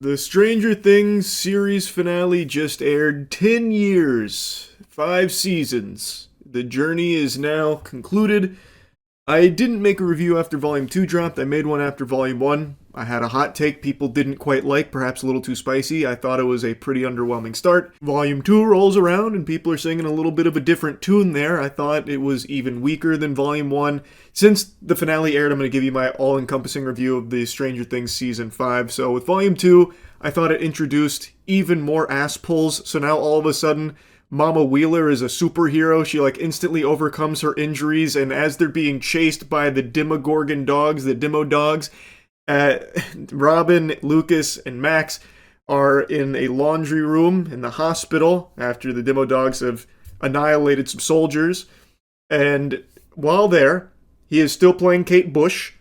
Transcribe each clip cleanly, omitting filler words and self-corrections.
The Stranger Things series finale just aired. 10 years, 5 seasons. The journey is now concluded. I didn't make a review after Volume 2 dropped. I made one after Volume 1. I had a hot take people didn't quite like, perhaps a little too spicy. I thought it was a pretty underwhelming start. Volume 2 rolls around and people are singing a little bit of a different tune there. I thought it was even weaker than Volume 1. Since the finale aired, I'm going to give you my all-encompassing review of the Stranger Things Season 5. So with Volume 2, I thought it introduced even more ass pulls. So now all of a sudden, Mama Wheeler is a superhero. She instantly overcomes her injuries, and as they're being chased by the Demogorgon dogs, the Demo dogs, Robin, Lucas, and Max are in a laundry room in the hospital after the Demo dogs have annihilated some soldiers. And while there, he is still playing Kate Bush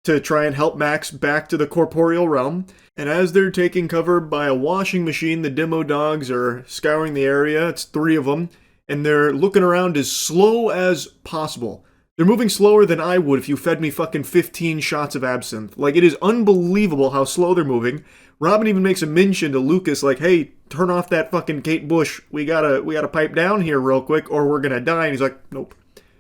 to try and help Max back to the corporeal realm. And as they're taking cover by a washing machine, the Demo dogs are scouring the area. It's 3 of them. And they're looking around as slow as possible. They're moving slower than I would if you fed me fucking 15 shots of absinthe. It is unbelievable how slow they're moving. Robin even makes a mention to Lucas hey, turn off that fucking Kate Bush. We gotta pipe down here real quick or we're gonna die. And he's like, nope.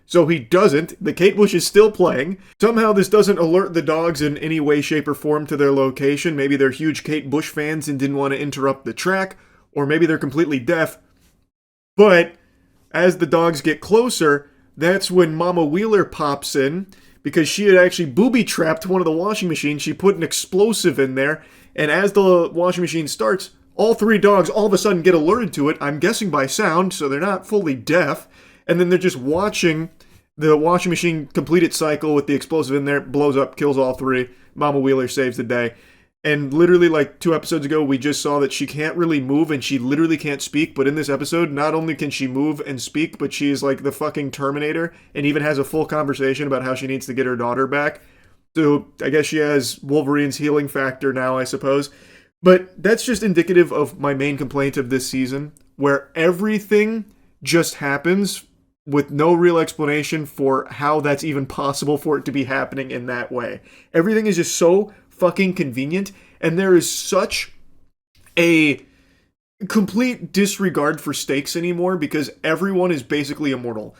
So he doesn't. The Kate Bush is still playing. Somehow this doesn't alert the dogs in any way, shape, or form to their location. Maybe they're huge Kate Bush fans and didn't want to interrupt the track. Or maybe they're completely deaf. But as the dogs get closer, that's when Mama Wheeler pops in. Because she had actually booby-trapped one of the washing machines. She put an explosive in there. And as the washing machine starts, all 3 dogs all of a sudden get alerted to it. I'm guessing by sound, so they're not fully deaf. And then they're just watching the washing machine complete its cycle with the explosive in there, blows up, kills all 3. Mama Wheeler saves the day. And literally 2 episodes ago, we just saw that she can't really move and she literally can't speak. But in this episode, not only can she move and speak, but she is the fucking Terminator and even has a full conversation about how she needs to get her daughter back. So I guess she has Wolverine's healing factor now, I suppose. But that's just indicative of my main complaint of this season, where everything just happens with no real explanation for how that's even possible for it to be happening in that way. Everything is just so fucking convenient, and there is such a complete disregard for stakes anymore because everyone is basically immortal.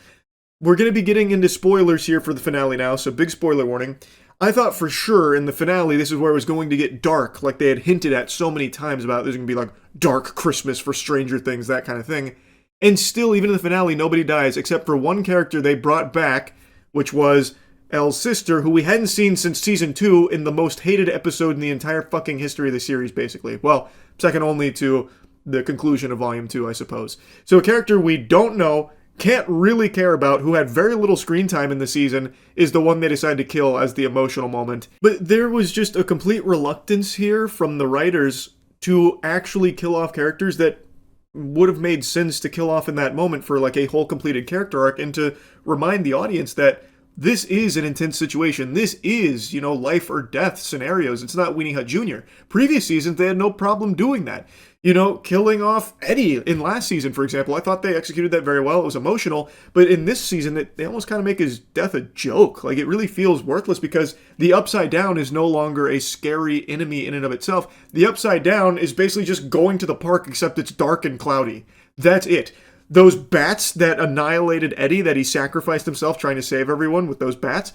We're going to be getting into spoilers here for the finale now, so big spoiler warning. I thought for sure in the finale this is where it was going to get dark, like they had hinted at so many times about there's going to be dark Christmas for Stranger Things, that kind of thing. And still, even in the finale, nobody dies, except for one character they brought back, which was Elle's sister, who we hadn't seen since Season 2 in the most hated episode in the entire fucking history of the series, basically. Well, second only to the conclusion of Volume 2, I suppose. So a character we don't know, can't really care about, who had very little screen time in the season, is the one they decided to kill as the emotional moment. But there was just a complete reluctance here from the writers to actually kill off characters that would have made sense to kill off in that moment for a whole completed character arc, and to remind the audience that this is an intense situation. This is, life or death scenarios. It's not Weenie Hut Jr. Previous seasons, they had no problem doing that. Killing off Eddie in last season, for example. I thought they executed that very well. It was emotional. But in this season, they almost kind of make his death a joke. It really feels worthless because the Upside Down is no longer a scary enemy in and of itself. The Upside Down is basically just going to the park, except it's dark and cloudy. That's it. Those bats that annihilated Eddie, that he sacrificed himself trying to save everyone with those bats,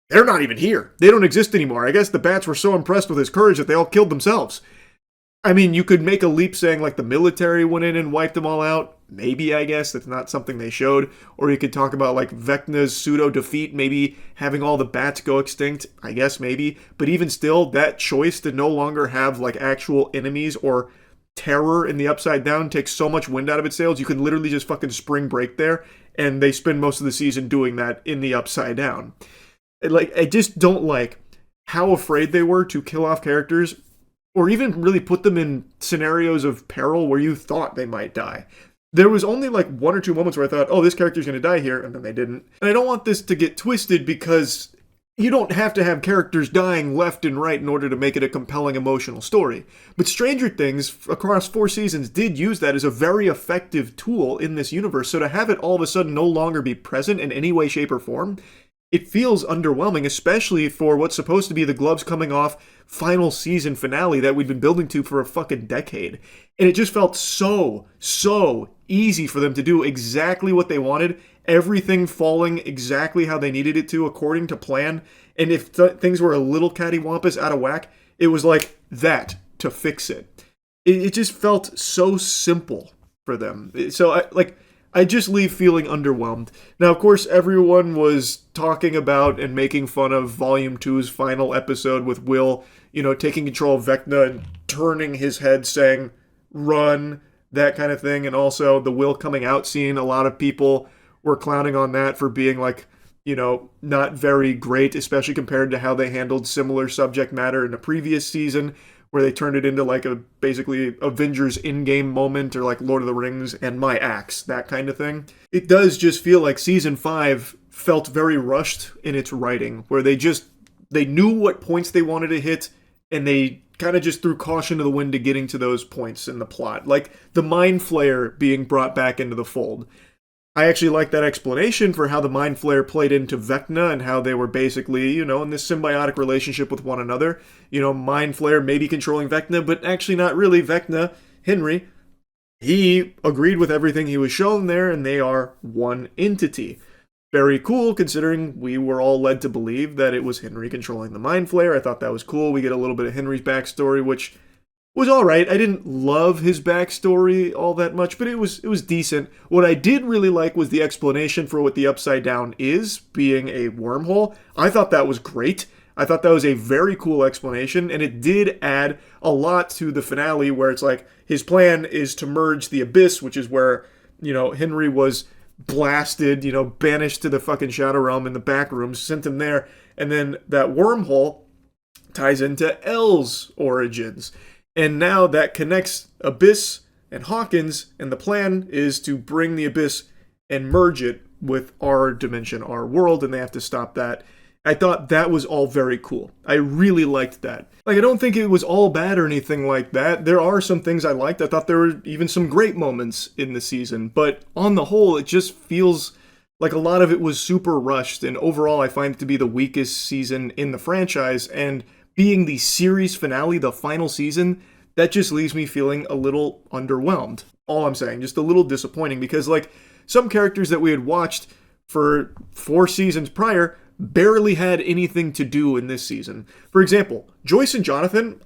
they're not even here. They don't exist anymore. I guess the bats were so impressed with his courage that they all killed themselves. I mean, you could make a leap saying the military went in and wiped them all out. Maybe, I guess. That's not something they showed. Or you could talk about Vecna's pseudo-defeat, maybe having all the bats go extinct. I guess, maybe. But even still, that choice to no longer have actual enemies or terror in the Upside Down takes so much wind out of its sails. You can literally just fucking spring break there. And they spend most of the season doing that in the Upside Down. I just don't like how afraid they were to kill off characters, or even really put them in scenarios of peril where you thought they might die. There was only 1 or 2 moments where I thought, oh, this character's going to die here, and then they didn't. And I don't want this to get twisted because you don't have to have characters dying left and right in order to make it a compelling emotional story. But Stranger Things, across 4 seasons, did use that as a very effective tool in this universe. So to have it all of a sudden no longer be present in any way, shape, or form, it feels underwhelming, especially for what's supposed to be the gloves coming off final season finale that we'd been building to for a fucking decade. And it just felt so easy for them to do exactly what they wanted, everything falling exactly how they needed it to according to plan. And if things were a little cattywampus out of whack, it was like that to fix it. It just felt so simple for them. So I just leave feeling underwhelmed. Now, of course, everyone was talking about and making fun of Volume 2's final episode with Will, taking control of Vecna and turning his head saying, run, that kind of thing. And also the Will coming out scene, a lot of people were clowning on that for being not very great, especially compared to how they handled similar subject matter in the previous season, where they turned it into a basically Avengers in-game moment, or like Lord of the Rings and my axe, that kind of thing. It does just feel like season 5 felt very rushed in its writing, where they knew what points they wanted to hit, and they kind of just threw caution to the wind to getting to those points in the plot. Like the Mind Flayer being brought back into the fold. I actually like that explanation for how the Mind Flayer played into Vecna and how they were basically, in this symbiotic relationship with one another. Mind Flayer maybe controlling Vecna, but actually not really. Vecna, Henry, he agreed with everything he was shown there, and they are one entity. Very cool, considering we were all led to believe that it was Henry controlling the Mind Flayer. I thought that was cool. We get a little bit of Henry's backstory, which was all right. I didn't love his backstory all that much, but it was decent. What I did really like was the explanation for what the Upside Down is, being a wormhole. I thought that was great. I thought that was a very cool explanation, and it did add a lot to the finale, where it's like his plan is to merge the Abyss, which is where, Henry was blasted, banished to the fucking Shadow Realm in the back rooms, sent him there, and then that wormhole ties into L's origins. And now that connects Abyss and Hawkins, and the plan is to bring the Abyss and merge it with our dimension, our world, and they have to stop that. I thought that was all very cool. I really liked that. I don't think it was all bad or anything like that. There are some things I liked. I thought there were even some great moments in the season, but on the whole, it just feels like a lot of it was super rushed, and overall I find it to be the weakest season in the franchise, and being the series finale, the final season, that just leaves me feeling a little underwhelmed. All I'm saying, just a little disappointing, because some characters that we had watched for 4 seasons prior barely had anything to do in this season. For example, Joyce and Jonathan,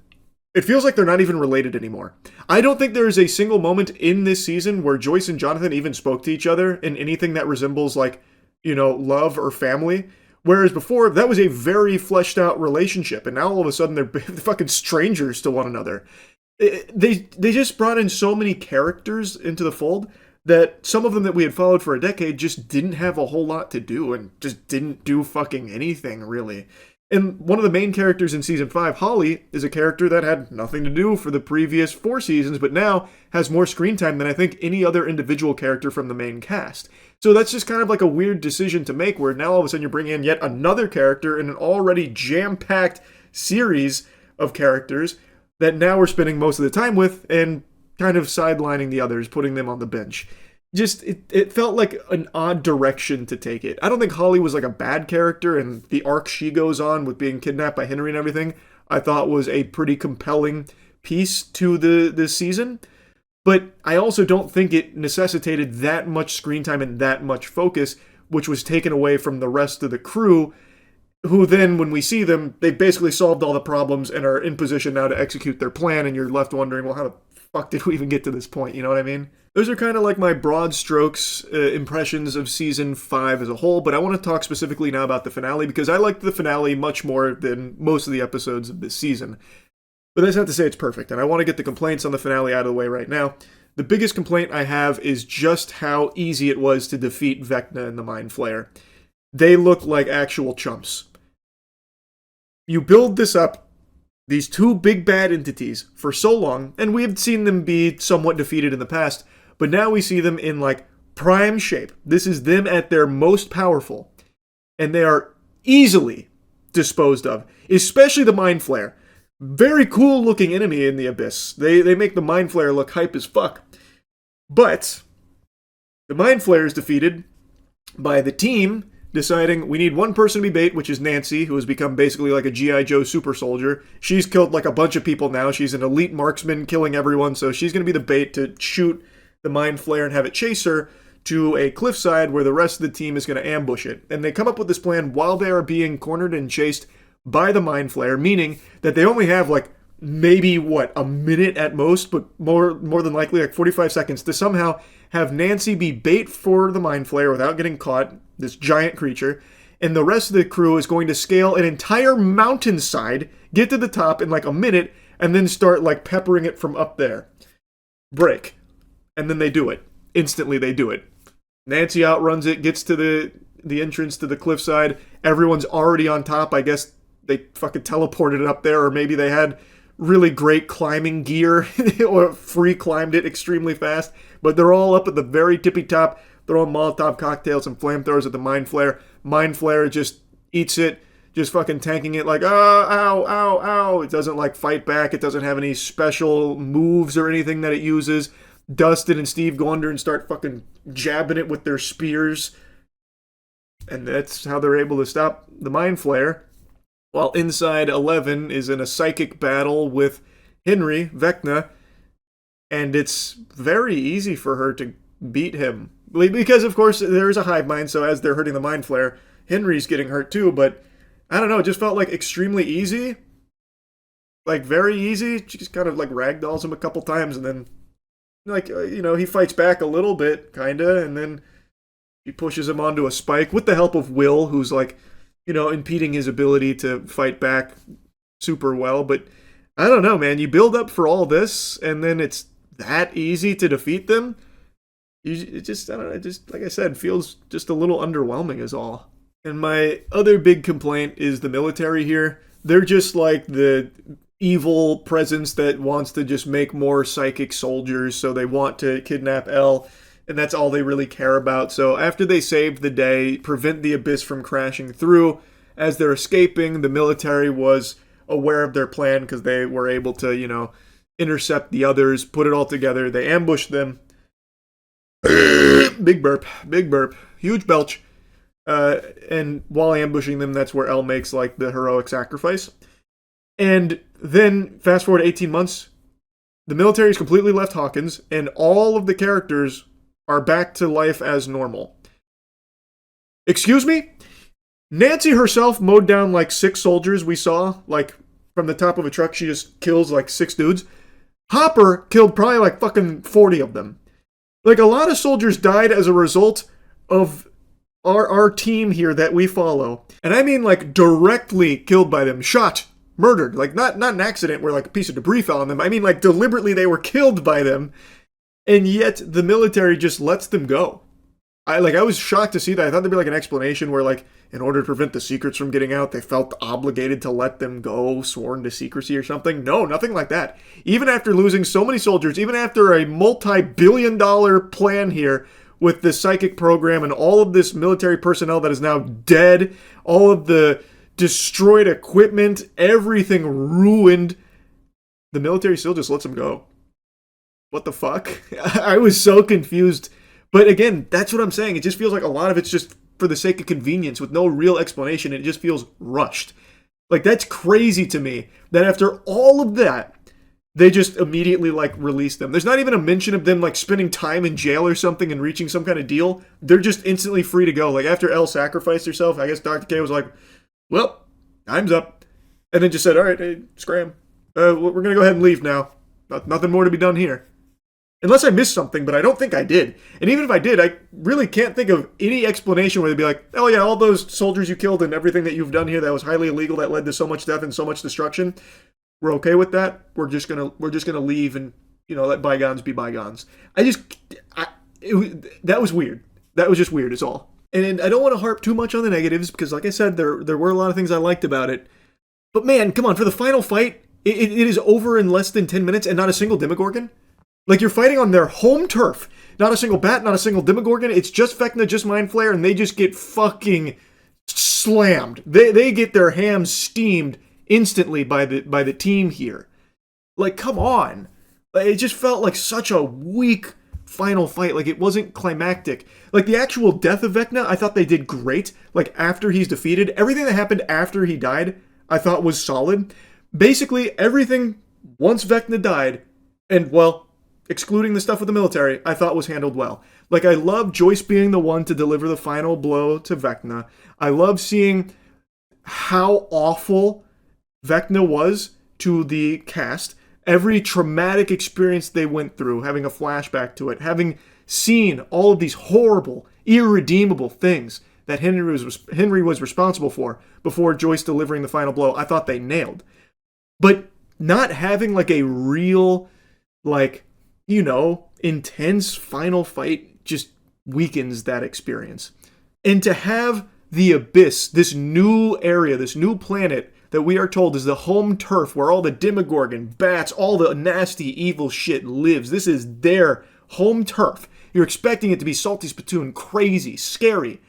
it feels like they're not even related anymore. I don't think there is a single moment in this season where Joyce and Jonathan even spoke to each other in anything that resembles love or family. Whereas before, that was a very fleshed out relationship, and now all of a sudden they're fucking strangers to one another. They just brought in so many characters into the fold that some of them that we had followed for a decade just didn't have a whole lot to do, and just didn't do fucking anything, really. And one of the main characters in Season 5, Holly, is a character that had nothing to do for the previous 4 seasons, but now has more screen time than I think any other individual character from the main cast. So that's just kind of like a weird decision to make, where now all of a sudden you're bringing in yet another character in an already jam-packed series of characters that now we're spending most of the time with, and kind of sidelining the others, putting them on the bench. Just, it felt like an odd direction to take it. I don't think Holly was a bad character, and the arc she goes on with being kidnapped by Henry and everything, I thought was a pretty compelling piece to this season. But I also don't think it necessitated that much screen time and that much focus, which was taken away from the rest of the crew, who then, when we see them, they basically solved all the problems and are in position now to execute their plan, and you're left wondering, well, how the fuck did we even get to this point? You know what I mean? Those are kind of like my broad strokes impressions of Season 5 as a whole, but I want to talk specifically now about the finale, because I liked the finale much more than most of the episodes of this season. But that's not to say it's perfect, and I want to get the complaints on the finale out of the way right now. The biggest complaint I have is just how easy it was to defeat Vecna and the Mind Flayer. They look like actual chumps. You build this up, these two big bad entities, for so long, and we have seen them be somewhat defeated in the past, but now we see them in prime shape. This is them at their most powerful, and they are easily disposed of, especially the Mind Flayer. Very cool looking enemy in the Abyss. They make the Mind Flayer look hype as fuck. But the Mind Flayer is defeated by the team deciding we need one person to be bait, which is Nancy, who has become basically like a G.I. Joe super soldier. She's killed like a bunch of people now. She's an elite marksman killing everyone, so she's going to be the bait to shoot the Mind Flayer and have it chase her to a cliffside where the rest of the team is going to ambush it. And they come up with this plan while they are being cornered and chased by the Mind Flayer, meaning that they only have like maybe, a minute at most, but more than likely like 45 seconds to somehow have Nancy be bait for the Mind Flayer without getting caught, this giant creature, and the rest of the crew is going to scale an entire mountainside, get to the top in like a minute, and then start like peppering it from up there. Break. And then they do it. Instantly they do it. Nancy outruns it, gets to the entrance to the cliffside. Everyone's already on top. I guess they fucking teleported it up there, or maybe they had really great climbing gear or free climbed it extremely fast. But they're all up at the very tippy top, throwing Molotov cocktails and flamethrowers at the Mind Flayer. Mind Flayer just eats it, just fucking tanking it like, ow, ow, ow. It doesn't like fight back. It doesn't have any special moves or anything that it uses. Dustin and Steve go under and start fucking jabbing it with their spears. And that's how they're able to stop the Mind Flayer. While inside, 11 is in a psychic battle with Henry, Vecna, and it's very easy for her to beat him. Because, of course, there is a hive mind, so as they're hurting the Mind Flayer, Henry's getting hurt too, but I don't know, it just felt like extremely easy. Like, very easy. She just kind of, like, ragdolls him a couple times, and then, like, he fights back a little bit, kinda, and then she pushes him onto a spike with the help of Will, who's, like, impeding his ability to fight back super well. But I don't know, man. You build up for all this, and then it's that easy to defeat them. It just, I don't know, it just, like I said, feels just a little underwhelming is all. And my other big complaint is the military here. They're just like the evil presence that wants to just make more psychic soldiers, so they want to kidnap Elle. And that's all they really care about. So after they save the day, prevent the Abyss from crashing through, as they're escaping, the military was aware of their plan because they were able to, intercept the others, put it all together. They ambushed them. Big burp, huge belch. And while ambushing them, that's where Elle makes like the heroic sacrifice. And then fast forward 18 months, the military's completely left Hawkins, and all of the characters are back to life as normal. Excuse me? Nancy herself mowed down like 6 soldiers we saw, like from the top of a truck. She just kills like 6 dudes. Hopper killed probably like fucking 40 of them. Like a lot of soldiers died as a result of our team here that we follow. And I mean like directly killed by them. Shot. Murdered. Like not an accident where like a piece of debris fell on them. I mean like deliberately they were killed by them. And yet the military just lets them go. I was shocked to see that. I thought there'd be like an explanation where like in order to prevent the secrets from getting out, they felt obligated to let them go, sworn to secrecy or something. No, nothing like that. Even after losing so many soldiers, even after a multi-billion-dollar plan here with the psychic program and all of this military personnel that is now dead, all of the destroyed equipment, everything ruined, the military still just lets them go. What the fuck? I was so confused. But again, that's what I'm saying. It just feels like a lot of it's just for the sake of convenience with no real explanation. It just feels rushed. Like, that's crazy to me that after all of that, they just immediately, like, release them. There's not even a mention of them, like, spending time in jail or something and reaching some kind of deal. They're just instantly free to go. Like, after Elle sacrificed herself, I guess Dr. K was like, well, time's up. And then just said, all right, hey, scram. We're going to go ahead and leave now. Nothing more to be done here. Unless I missed something, but I don't think I did. And even if I did, I really can't think of any explanation where they'd be like, oh yeah, all those soldiers you killed and everything that you've done here that was highly illegal that led to so much death and so much destruction, we're okay with that. We're just gonna leave and let bygones be bygones. That was weird. That was just weird is all. And I don't want to harp too much on the negatives because like I said, there were a lot of things I liked about it. But man, come on, for the final fight, it is over in less than 10 minutes and not a single Demogorgon? Like, you're fighting on their home turf. Not a single bat, not a single Demogorgon. It's just Vecna, just Mind Flayer, and they just get fucking slammed. They get their hams steamed instantly by the team here. Like, come on. It just felt like such a weak final fight. Like, it wasn't climactic. Like, the actual death of Vecna, I thought they did great. Like, after he's defeated, everything that happened after he died, I thought was solid. Basically, everything once Vecna died, and, well, excluding the stuff with the military, I thought was handled well. Like, I love Joyce being the one to deliver the final blow to Vecna. I love seeing how awful Vecna was to the cast. Every traumatic experience they went through, having a flashback to it, having seen all of these horrible, irredeemable things that Henry was responsible for before Joyce delivering the final blow, I thought they nailed. But not having like a real, like, you know, intense final fight just weakens that experience. And to have the Abyss, this new area, this new planet that we are told is the home turf where all the Demogorgon, bats, all the nasty evil shit lives. This is their home turf. You're expecting it to be salty spittoon, crazy, scary.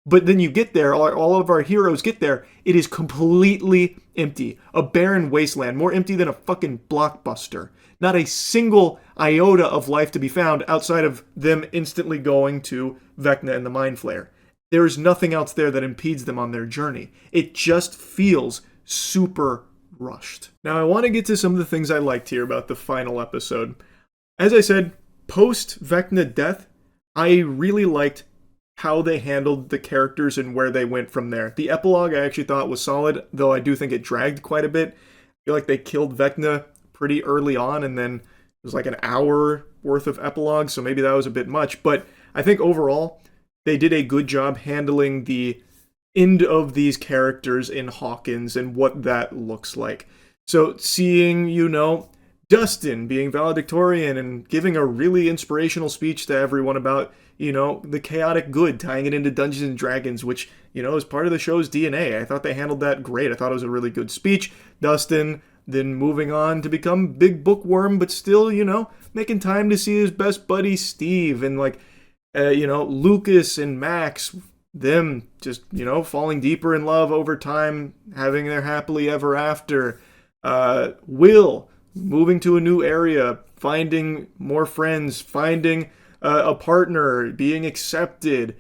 But then you get there, all of our heroes get there, it is completely empty. A barren wasteland, more empty than a fucking blockbuster. Not a single iota of life to be found outside of them instantly going to Vecna and the Mind Flayer. There is nothing else there that impedes them on their journey. It just feels super rushed. Now, I want to get to some of the things I liked here about the final episode. As I said, post Vecna death, I really liked how they handled the characters and where they went from there. The epilogue I actually thought was solid, though I do think it dragged quite a bit. I feel like they killed Vecna pretty early on, and then it was like an hour worth of epilogue, so maybe that was a bit much. But I think overall, they did a good job handling the end of these characters in Hawkins and what that looks like. So seeing, you know, Dustin being valedictorian and giving a really inspirational speech to everyone about, you know, the chaotic good, tying it into Dungeons and Dragons, which, you know, is part of the show's DNA. I thought they handled that great. I thought it was a really good speech. Dustin then moving on to become big bookworm, but still, you know, making time to see his best buddy Steve, and like, you know, Lucas and Max, them just, you know, falling deeper in love over time, having their happily ever after. Will moving to a new area, finding more friends, finding a partner, being accepted.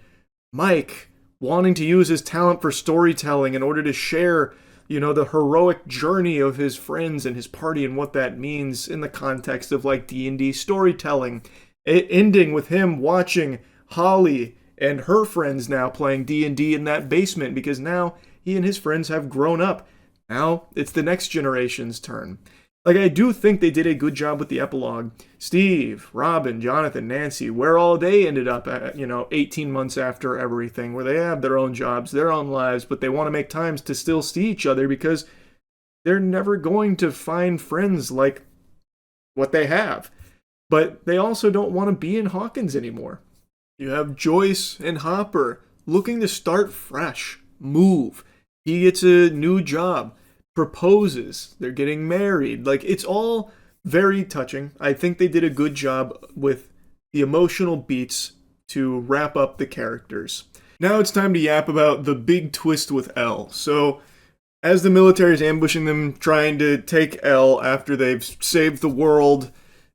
Mike wanting to use his talent for storytelling in order to share, you know, the heroic journey of his friends and his party and what that means in the context of like D&D storytelling. It ending with him watching Holly and her friends now playing D&D in that basement, because now he and his friends have grown up. Now it's the next generation's turn. Like, I do think they did a good job with the epilogue. Steve, Robin, Jonathan, Nancy, where all they ended up at, you know, 18 months after everything, where they have their own jobs, their own lives, but they want to make times to still see each other because they're never going to find friends like what they have. But they also don't want to be in Hawkins anymore. You have Joyce and Hopper looking to start fresh, move. He gets a new job, proposes, they're getting married. Like, it's all very touching. I think they did a good job with the emotional beats to wrap up the characters. Now it's time to yap about the big twist with Elle. So, as the military is ambushing them, trying to take Elle after they've saved the world,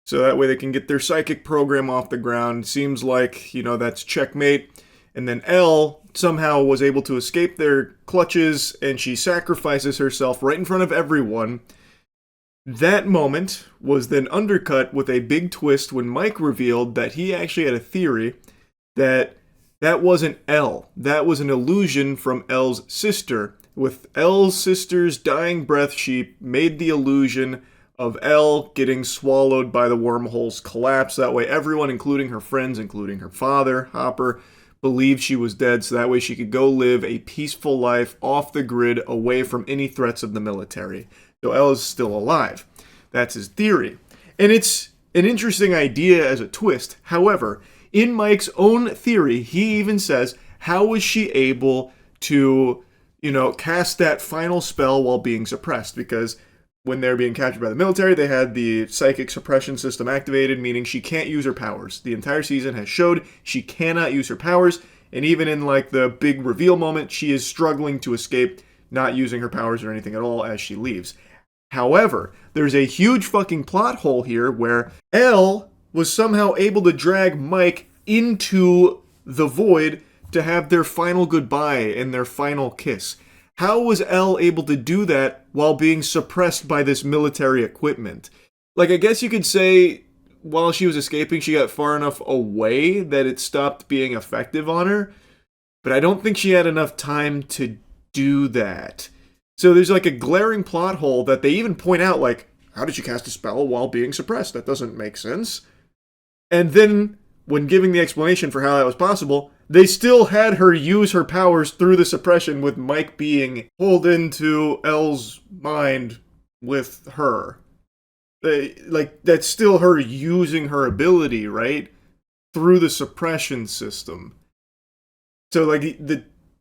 so that way they can get their psychic program off the ground, seems like, you know, that's checkmate. And then Elle somehow was able to escape their clutches, and she sacrifices herself right in front of everyone. That moment was then undercut with a big twist when Mike revealed that he actually had a theory that that wasn't Elle. That was an illusion from Elle's sister. With Elle's sister's dying breath, she made the illusion of Elle getting swallowed by the wormhole's collapse. That way everyone, including her friends, including her father, Hopper, believed she was dead, so that way she could go live a peaceful life off the grid, away from any threats of the military. So Elle is still alive. That's his theory. And it's an interesting idea as a twist. However, in Mike's own theory, he even says, how was she able to, you know, cast that final spell while being suppressed? Because when they're being captured by the military, they had the psychic suppression system activated, meaning she can't use her powers. The entire season has showed she cannot use her powers, and even in like the big reveal moment, she is struggling to escape, not using her powers or anything at all as she leaves. However, there's a huge fucking plot hole here where Elle was somehow able to drag Mike into the void to have their final goodbye and their final kiss. How was Elle able to do that while being suppressed by this military equipment? Like, I guess you could say while she was escaping, she got far enough away that it stopped being effective on her. But I don't think she had enough time to do that. So there's like a glaring plot hole that they even point out, like, how did she cast a spell while being suppressed? That doesn't make sense. And then, when giving the explanation for how that was possible, they still had her use her powers through the suppression with Mike being pulled into Elle's mind with her. That's still her using her ability, right? Through the suppression system. So,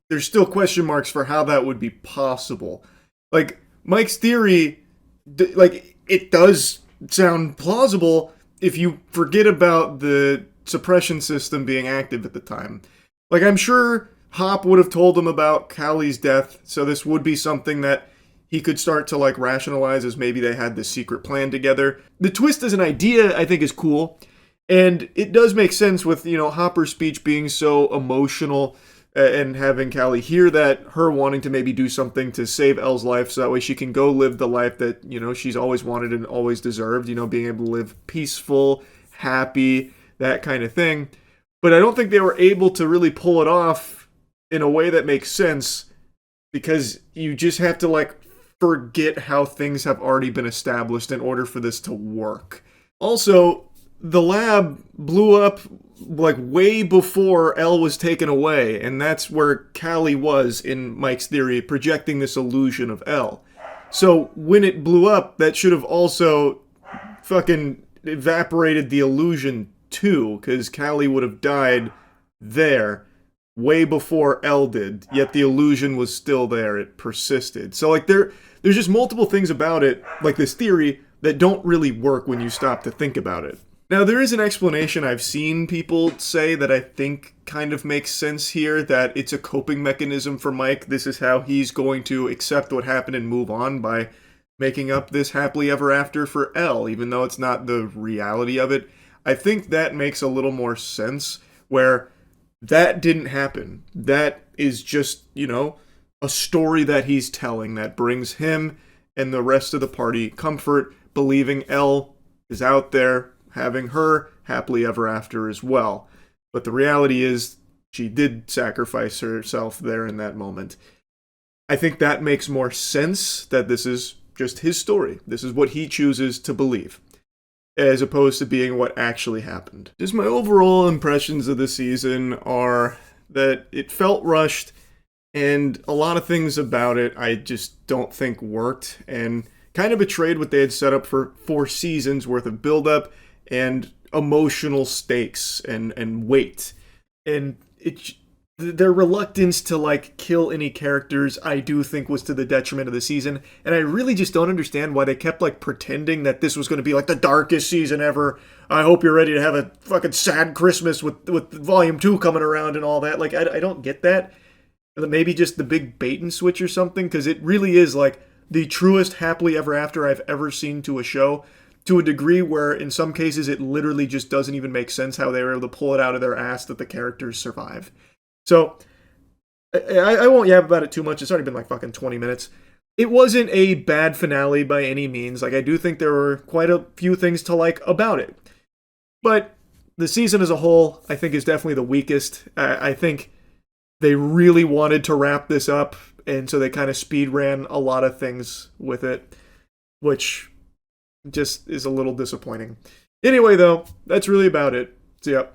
there's still question marks for how that would be possible. Like, Mike's theory, it does sound plausible if you forget about the suppression system being active at the time. Like, I'm sure Hop would have told him about Callie's death, so this would be something that he could start to, rationalize as maybe they had this secret plan together. The twist as an idea, I think, is cool, and it does make sense with, Hopper's speech being so emotional and having Callie hear that, her wanting to maybe do something to save Elle's life so that way she can go live the life that, she's always wanted and always deserved, being able to live peaceful, happy, that kind of thing. But I don't think they were able to really pull it off in a way that makes sense because you just have to, forget how things have already been established in order for this to work. Also, the lab blew up way before Elle was taken away, and that's where Callie was in Mike's theory, projecting this illusion of Elle. So when it blew up, that should have also fucking evaporated the illusion too, because Callie would have died there way before Elle did, yet the illusion was still there, it persisted. So there's just multiple things about it, like this theory, that don't really work when you stop to think about it. Now, there is an explanation I've seen people say that I think kind of makes sense here, that it's a coping mechanism for Mike. This is how he's going to accept what happened and move on by making up this happily ever after for Elle, even though it's not the reality of it. I think that makes a little more sense, where that didn't happen. That is just, a story that he's telling that brings him and the rest of the party comfort, believing Elle is out there, having her happily ever after as well. But the reality is, she did sacrifice herself there in that moment. I think that makes more sense, that this is just his story. This is what he chooses to believe, as opposed to being what actually happened. Just my overall impressions of the season are that it felt rushed, and a lot of things about it I just don't think worked, and kind of betrayed what they had set up for 4 seasons worth of build-up and emotional stakes and weight. And their reluctance to kill any characters, I do think, was to the detriment of the season. And I really just don't understand why they kept pretending that this was going to be the darkest season ever. I hope you're ready to have a fucking sad Christmas with Volume 2 coming around and all that. I don't get that. Maybe just the big bait and switch or something, because it really is the truest happily ever after I've ever seen to a show, to a degree where in some cases it literally just doesn't even make sense how they were able to pull it out of their ass that the characters survive. So, I won't yab about it too much. It's already been fucking 20 minutes. It wasn't a bad finale by any means. I do think there were quite a few things to like about it. But the season as a whole, I think, is definitely the weakest. I think they really wanted to wrap this up, and so they kind of speed ran a lot of things with it, which just is a little disappointing. Anyway, though, that's really about it. See ya.